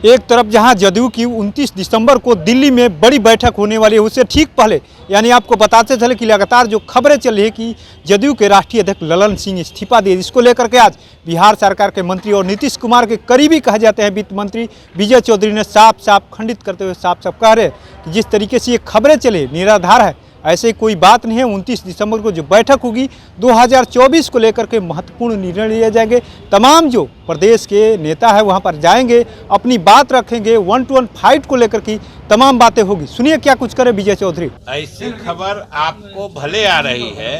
एक तरफ जहां जदयू की 29 दिसंबर को दिल्ली में बड़ी बैठक होने वाली है, उससे ठीक पहले यानी आपको बताते चले कि लगातार जो खबरें चल रही है कि जदयू के राष्ट्रीय अध्यक्ष ललन सिंह इस्तीफा दिए, जिसको लेकर के आज बिहार सरकार के मंत्री और नीतीश कुमार के करीबी कहे जाते हैं वित्त मंत्री विजय चौधरी ने साफ साफ खंडित करते हुए साफ साफ कह रहे हैं कि जिस तरीके से ये खबरें चले निराधार है, ऐसे कोई बात नहीं है। 29 दिसंबर को जो बैठक होगी 2024 को लेकर के महत्वपूर्ण निर्णय लिए जाएंगे। तमाम जो प्रदेश के नेता है वहां पर जाएंगे, अपनी बात रखेंगे, 1-to-1 फाइट को लेकर की तमाम बातें होगी। सुनिए क्या कुछ करे विजय चौधरी। ऐसी खबर आपको भले आ रही है,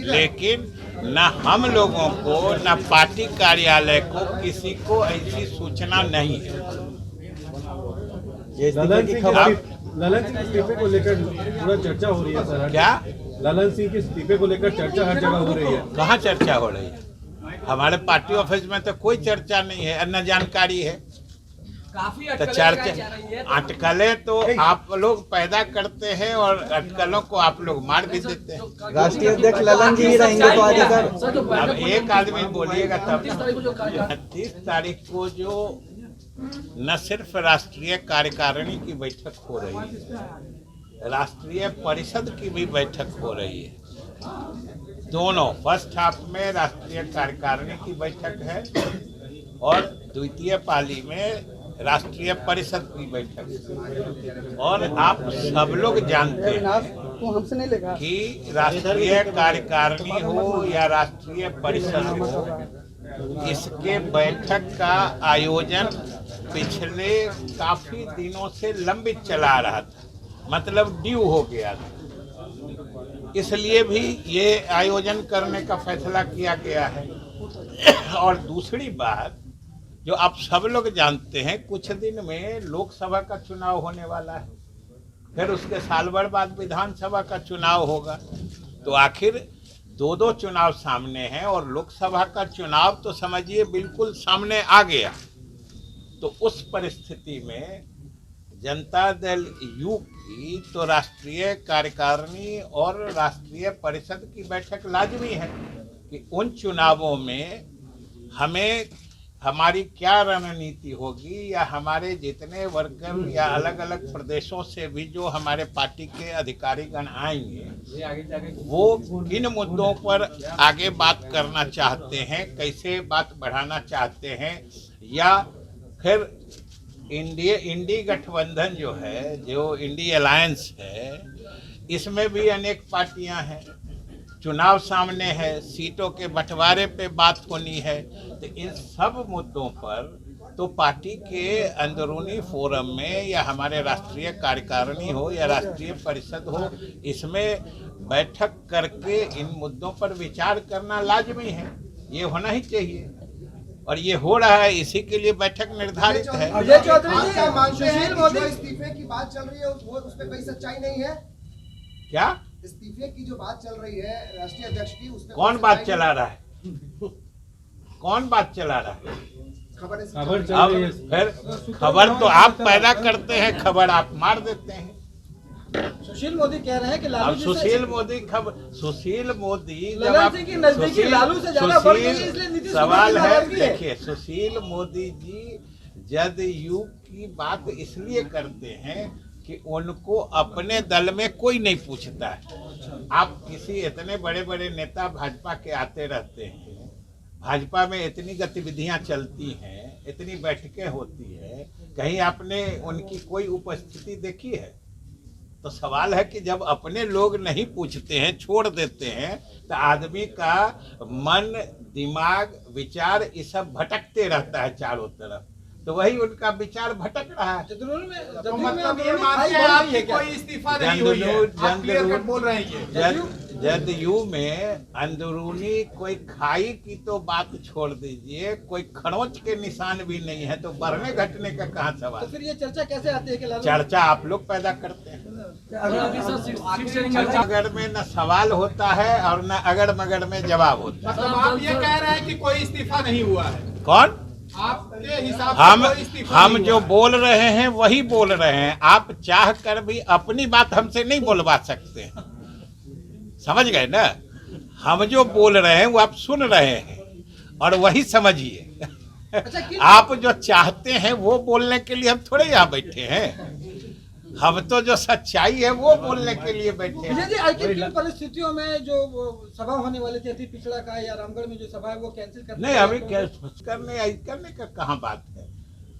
लेकिन न हम लोगों को न पार्टी कार्यालय को किसी को ऐसी सूचना नहीं है। ललन सिंह के इस्तीफे को लेकर पूरा चर्चा हो रही है सर। क्या ललन सिंह के इस्तीफे को लेकर चर्चा हर जगह हो रही है? कहाँ चर्चा हो रही है? हमारे पार्टी ऑफिस में तो कोई चर्चा नहीं है, अन्य जानकारी है। तो चर्चा अटकलें तो आप लोग पैदा करते हैं और अटकलों को आप लोग मार भी देते हैं। राष्ट्रीय अध्यक्ष ललन जी रहेंगे तो आज सर। अब एक आदमी बोलिएगा तब 30 तारीख को जो न सिर्फ राष्ट्रीय कार्यकारिणी की बैठक हो रही है, राष्ट्रीय परिषद की भी बैठक हो रही है। दोनों फर्स्ट हाफ में राष्ट्रीय कार्यकारिणी की बैठक है और द्वितीय पाली में राष्ट्रीय परिषद की बैठक है। और आप सब लोग जानते हैं कि राष्ट्रीय कार्यकारिणी हो या राष्ट्रीय परिषद हो, इसके बैठक का आयोजन पिछले काफी दिनों से लंबित चला रहा था, मतलब ड्यू हो गया था। इसलिए भी ये आयोजन करने का फैसला किया गया है। और दूसरी बात जो आप सब लोग जानते हैं, कुछ दिन में लोकसभा का चुनाव होने वाला है, फिर उसके साल भर बाद विधानसभा का चुनाव होगा। तो आखिर दो चुनाव सामने हैं और लोकसभा का चुनाव तो समझिए बिल्कुल सामने आ गया। तो उस परिस्थिति में जनता दल यू की तो राष्ट्रीय कार्यकारिणी और राष्ट्रीय परिषद की बैठक लाजमी है कि उन चुनावों में हमें हमारी क्या रणनीति होगी, या हमारे जितने वर्कर या अलग अलग प्रदेशों से भी जो हमारे पार्टी के अधिकारीगण आएंगे, वो किन मुद्दों पर आगे बात करना चाहते हैं, कैसे बात बढ़ाना चाहते हैं। या फिर इंडी गठबंधन जो है, जो इंडी अलायंस है, इसमें भी अनेक पार्टियां हैं, चुनाव सामने है, सीटों के बंटवारे पे बात होनी है। तो इन सब मुद्दों पर तो पार्टी के अंदरूनी फोरम में या हमारे राष्ट्रीय कार्यकारिणी हो या राष्ट्रीय परिषद हो, इसमें बैठक करके इन मुद्दों पर विचार करना लाजमी है। ये होना ही चाहिए और ये हो रहा है, इसी के लिए बैठक निर्धारित है। सुशील मोदी इस्तीफे की बात चल रही है, उस पे कोई सच्चाई नहीं है क्या? इस्तीफे की जो बात चल रही है राष्ट्रीय अध्यक्ष की, उसमें कौन बात चला रहा है? कौन बात चला रहा है? खबर अब फिर खबर तो आप पैदा करते हैं, खबर आप मार देते हैं। सुशील मोदी कह रहे हैं कि लालू अब सुशील मोदी जब ललन आप सिंह की नजदीकी लालू से ज्यादा बढ़ गई है, इसलिए नीतीश सवाल कुमार है, की है। देखिए सुशील मोदी जी जदयू की बात इसलिए करते हैं कि उनको अपने दल में कोई नहीं पूछता है। आप किसी इतने बड़े बड़े नेता भाजपा के आते रहते हैं, भाजपा में इतनी गतिविधियां चलती हैं, इतनी बैठकें होती है, कहीं आपने उनकी कोई उपस्थिति देखी है? तो सवाल है कि जब अपने लोग नहीं पूछते हैं, छोड़ देते हैं, तो आदमी का मन, दिमाग, विचार ये सब भटकते रहता है चारों तरफ। तो वही उनका विचार भटक रहा है। जदयू में अंदरूनी कोई खाई की तो बात छोड़ दीजिए, कोई खरोंच के निशान भी नहीं है, तो बढ़ने घटने का कहाँ सवाल? तो फिर ये चर्चा कैसे आती है कि चर्चा आप लोग पैदा करते हैं। अगर में न सवाल होता है और न अगर मगर में जवाब होता है। मतलब आप ये कह रहे हैं कि कोई इस्तीफा नहीं हुआ है? कौन? आपके हिसाब से हम जो बोल रहे हैं वही बोल रहे हैं। आप चाह कर भी अपनी बात हमसे नहीं बोलवा सकते हैं, समझ गए ना? हम जो बोल रहे हैं वो आप सुन रहे हैं और वही समझिए। आप जो चाहते हैं वो बोलने के लिए हम थोड़े यहाँ बैठे हैं, हम तो जो सच्चाई है वो बोलने के लिए बैठे हैं। जी आखिर किन परिस्थितियों में जो सभा होने वाली थी अति पिछड़ा का या रामगढ़ में जो सभा है वो कैंसिल कर नहीं, अभी करने का कहाँ बात है।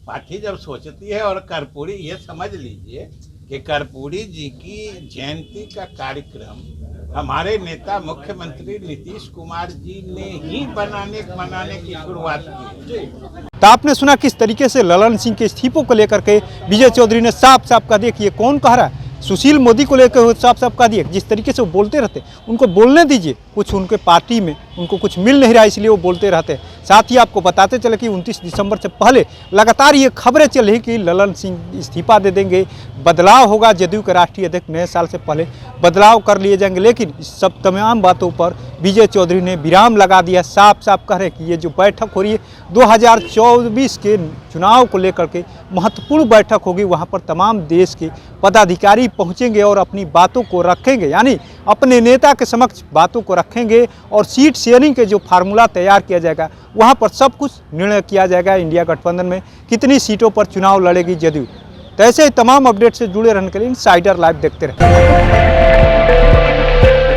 पार्टी जब सोचती है, और कर्पूरी ये समझ लीजिए कि कर्पूरी जी की जयंती का कार्यक्रम हमारे नेता मुख्यमंत्री नीतीश कुमार जी ने ही मनाने की शुरुआत की। तो आपने सुना किस तरीके से ललन सिंह के इस्तीफों को लेकर के विजय चौधरी ने साफ साफ कहा दिया कि ये कौन कह रहा है। सुशील मोदी को लेकर साफ साफ कहा दिया, जिस तरीके से वो बोलते रहते उनको बोलने दीजिए, कुछ उनके पार्टी में उनको कुछ मिल नहीं रहा इसलिए वो बोलते रहते हैं। साथ ही आपको बताते चले कि 29 दिसंबर से पहले लगातार ये खबरें चल रही कि ललन सिंह इस्तीफा दे देंगे, बदलाव होगा, जदयू के राष्ट्रीय अध्यक्ष नए साल से पहले बदलाव कर लिए जाएंगे। लेकिन इस सब तमाम बातों पर विजय चौधरी ने विराम लगा दिया। साफ साफ कह रहे कि ये जो बैठक हो रही है 2024 के चुनाव को लेकर के महत्वपूर्ण बैठक होगी, वहाँ पर तमाम देश के पदाधिकारी पहुँचेंगे और अपनी बातों को रखेंगे, यानी अपने नेता के समक्ष बातों को रखेंगे और सीट शेयरिंग के जो फार्मूला तैयार किया जाएगा वहाँ पर सब कुछ निर्णय किया जाएगा। इंडिया गठबंधन में कितनी सीटों पर चुनाव लड़ेगी जदयू। तो ऐसे ही तमाम अपडेट से जुड़े रहने के लिए इनसाइडर लाइव देखते रहें।